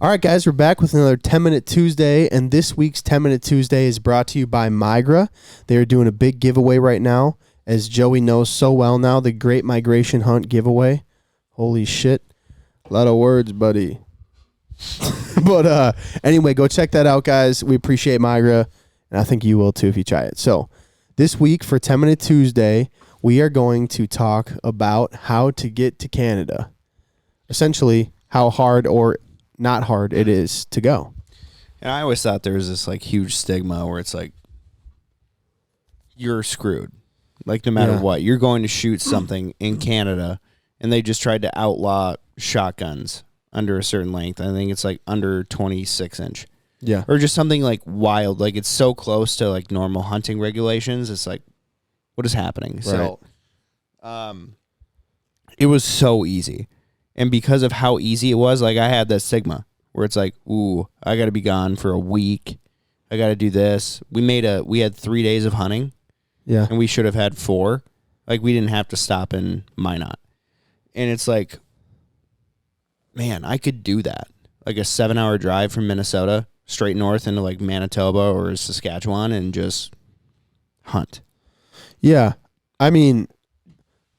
All right, guys, we're back with another 10-Minute Tuesday, and this week's 10-Minute Tuesday is brought to you by Migra. They are doing a big giveaway right now, as Joey knows so well now, the Great Migration Hunt giveaway. Holy shit. A lot of words, buddy. But anyway, go check that out, guys. We appreciate Migra, and I think you will too if you try it. So this week for 10-Minute Tuesday, we are going to talk about how to get to Canada. Essentially, how hard or not hard it is to go. And I always thought there was this like huge stigma where it's like you're screwed. Like no matter what, you're going to shoot something in Canada, and they just tried to outlaw shotguns under a certain length. I think it's like under 26 inch. Yeah. Or just something like wild. Like it's so close to like normal hunting regulations. It's like, what is happening? Right. So, it was so easy. And because of how easy it was, like I had that stigma where it's like, ooh, I got to be gone for a week. I got to do this. We had 3 days of hunting. Yeah. And we should have had 4. Like we didn't have to stop in Minot. And it's like, man, I could do that. Like a 7-hour drive from Minnesota straight north into like Manitoba or Saskatchewan and just hunt. Yeah. I mean,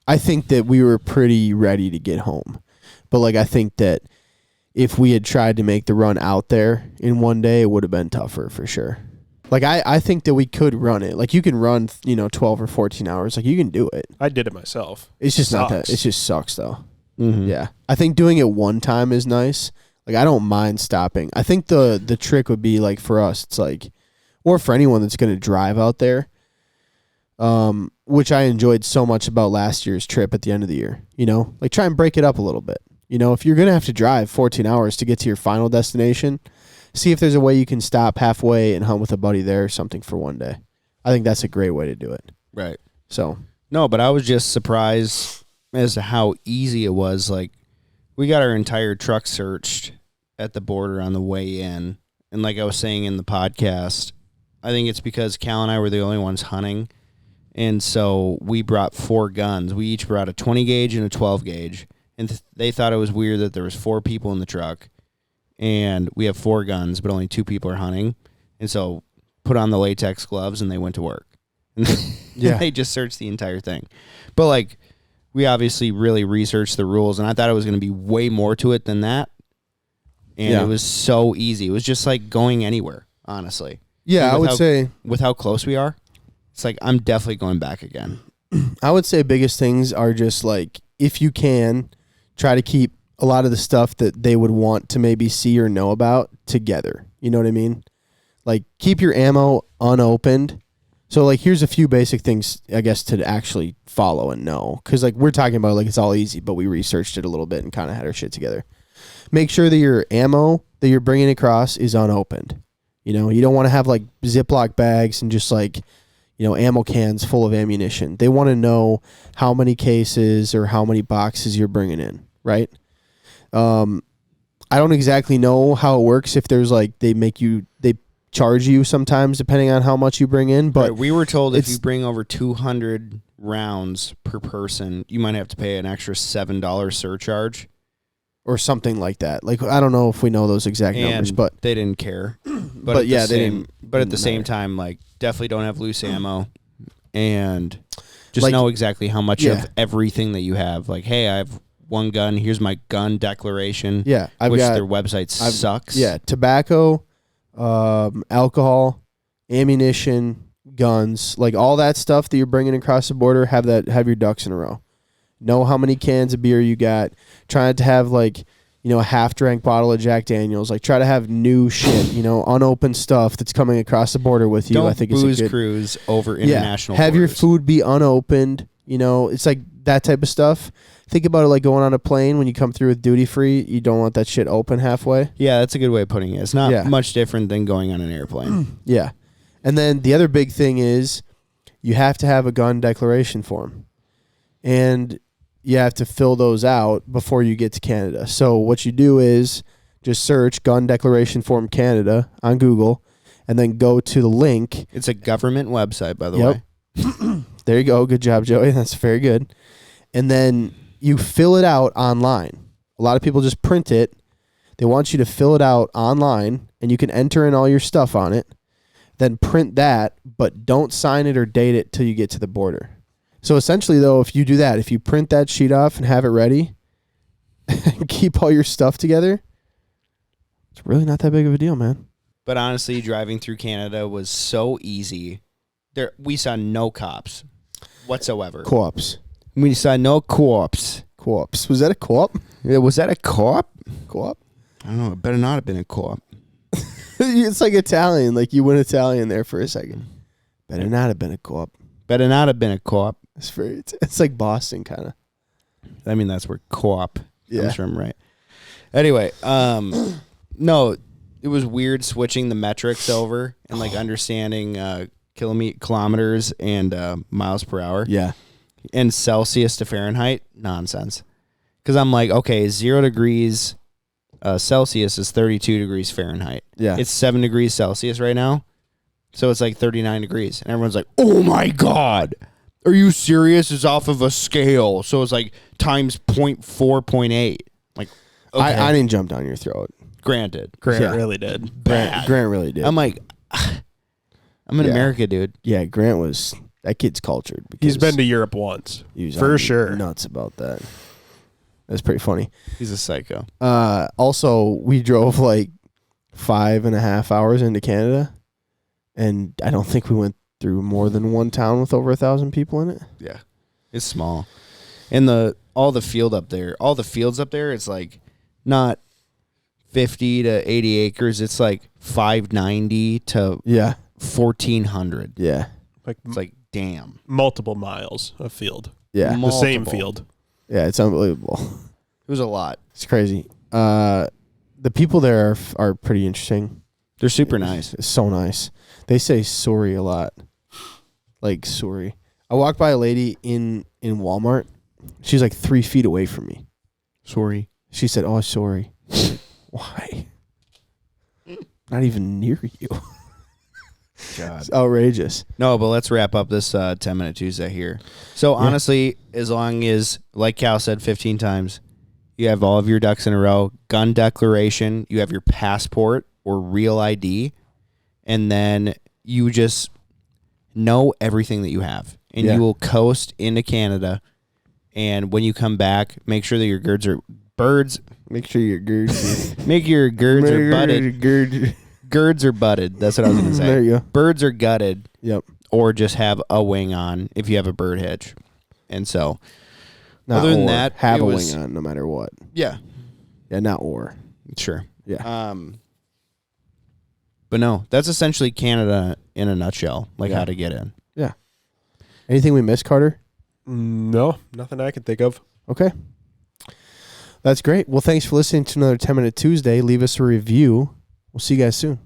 I think that we were pretty ready to get home. But, like, I think that if we had tried to make the run out there in one day, it would have been tougher for sure. Like, I think that we could run it. Like, you can run, 12 or 14 hours. Like, you can do it. I did it myself. It's just not that. It just sucks, though. Mm-hmm. Yeah. I think doing it one time is nice. Like, I don't mind stopping. I think the trick would be, like, for us, it's like, or for anyone that's going to drive out there, which I enjoyed so much about last year's trip at the end of the year. Like, try and break it up a little bit. If you're going to have to drive 14 hours to get to your final destination, see if there's a way you can stop halfway and hunt with a buddy there or something for one day. I think that's a great way to do it. Right. So. No, but I was just surprised as to how easy it was. Like, we got our entire truck searched at the border on the way in. And like I was saying in the podcast, I think it's because Cal and I were the only ones hunting. And so we brought 4 guns. We each brought a 20 gauge and a 12 gauge. And they thought it was weird that there was 4 people in the truck, and we have 4 guns, but only 2 people are hunting. And so put on the latex gloves, and they went to work. And they just searched the entire thing. But, like, we obviously really researched the rules, and I thought it was going to be way more to it than that. And it was so easy. It was just like going anywhere, honestly. Yeah, I would say. With how close we are, it's like I'm definitely going back again. I would say biggest things are just, like, if you can, try to keep a lot of the stuff that they would want to maybe see or know about together. You know what I mean? Like, keep your ammo unopened. So, like, here's a few basic things, I guess, to actually follow and know. Because, like, we're talking about, like, it's all easy, but we researched it a little bit and kind of had our shit together. Make sure that your ammo that you're bringing across is unopened. You don't want to have, like, Ziploc bags and just, like, ammo cans full of ammunition. They want to know how many cases or how many boxes you're bringing in. Right. I don't exactly know how it works. If there's like, they charge you sometimes depending on how much you bring in, but we were told if you bring over 200 rounds per person, you might have to pay an extra $7 surcharge or something like that. Like, I don't know if we know those exact numbers, but they didn't care. But yeah, they didn't. But at the same time, like, definitely don't have loose ammo and just like, know exactly how much of everything that you have. Like, hey, I have 1 gun. Here's my gun declaration. Yeah, their website sucks. Yeah, tobacco, alcohol, ammunition, guns, like all that stuff that you're bringing across the border. Have your ducks in a row. Know how many cans of beer you got. Try not to have like a half-drank bottle of Jack Daniels. Like, try to have new shit. Unopened stuff that's coming across the border with you. Don't I think booze it's a good cruise over international. Have borders. your food be unopened. It's like that type of stuff. Think about it like going on a plane when you come through with duty free. You don't want that shit open halfway. Yeah, that's a good way of putting it. It's not much different than going on an airplane. Yeah. And then the other big thing is you have to have a gun declaration form. And you have to fill those out before you get to Canada. So what you do is just search Gun Declaration Form Canada on Google and then go to the link. It's a government website, by the way. There you go. Good job, Joey. That's very good. And then you fill it out online. A lot of people just print it. They want you to fill it out online, and you can enter in all your stuff on it. Then print that, but don't sign it or date it till you get to the border. So essentially, though, if you do that, if you print that sheet off and have it ready, and keep all your stuff together, it's really not that big of a deal, man. But honestly, driving through Canada was so easy. We saw no cops whatsoever. Co-ops. We saw no co-ops. Co-ops. Was that a co-op? Yeah, was that a co-op? Co-op? I don't know. It better not have been a co-op. It's like Italian. Like you went Italian there for a second. Better not have been a co-op. Better not have been a co-op. It's like Boston, kind of. I mean, that's where co-op Yeah. comes from, right? Anyway, no, it was weird switching the metrics over and like understanding kilometers and miles per hour. Yeah. And Celsius to Fahrenheit, nonsense. Because I'm like, okay, 0 degrees Celsius is 32 degrees Fahrenheit. Yeah. It's 7 degrees Celsius right now. So it's like 39 degrees. And everyone's like, oh my God. Are you serious? It's off of a scale. So it's like times 0.4, 0.8. Like, okay. I didn't jump down your throat. Granted. Grant really did. Grant really did. I'm like, I'm in America, dude. Yeah, Grant was... That kid's cultured. He's been to Europe once. He was for sure. Nuts about that. That's pretty funny. He's a psycho. Also, we drove like 5.5 hours into Canada, and I don't think we went through more than one town with over 1,000 people in it. Yeah, it's small, and all the fields up there, it's like not 50 to 80 acres. It's like 590 to 1,400. Yeah, it's like damn, multiple miles of field. Yeah, the same field. Yeah, it's unbelievable. It was a lot. It's crazy. The people there are pretty interesting. They're super nice. It's so nice. They say sorry a lot. Like sorry. I walked by a lady in Walmart. She's like 3 feet away from me. Sorry. She said, "Oh, sorry." Why? Not even near you. God. It's outrageous. No, but let's wrap up this 10-minute Tuesday here. So honestly, as long as, like Cal said 15 times, you have all of your ducks in a row, gun declaration, you have your passport or real ID, and then you just know everything that you have. And you will coast into Canada, and when you come back, make sure that your girds are butted. Girds are butted. That's what I was going to say. There you go. Birds are gutted. Yep. Or just have a wing on if you have a bird hitch. And so, other than that, have a wing on no matter what. Yeah. Yeah, not or. Sure. Yeah. But no, that's essentially Canada in a nutshell, like how to get in. Yeah. Anything we missed, Carter? No, nothing I can think of. Okay. That's great. Well, thanks for listening to another 10-Minute Tuesday. Leave us a review. We'll see you guys soon.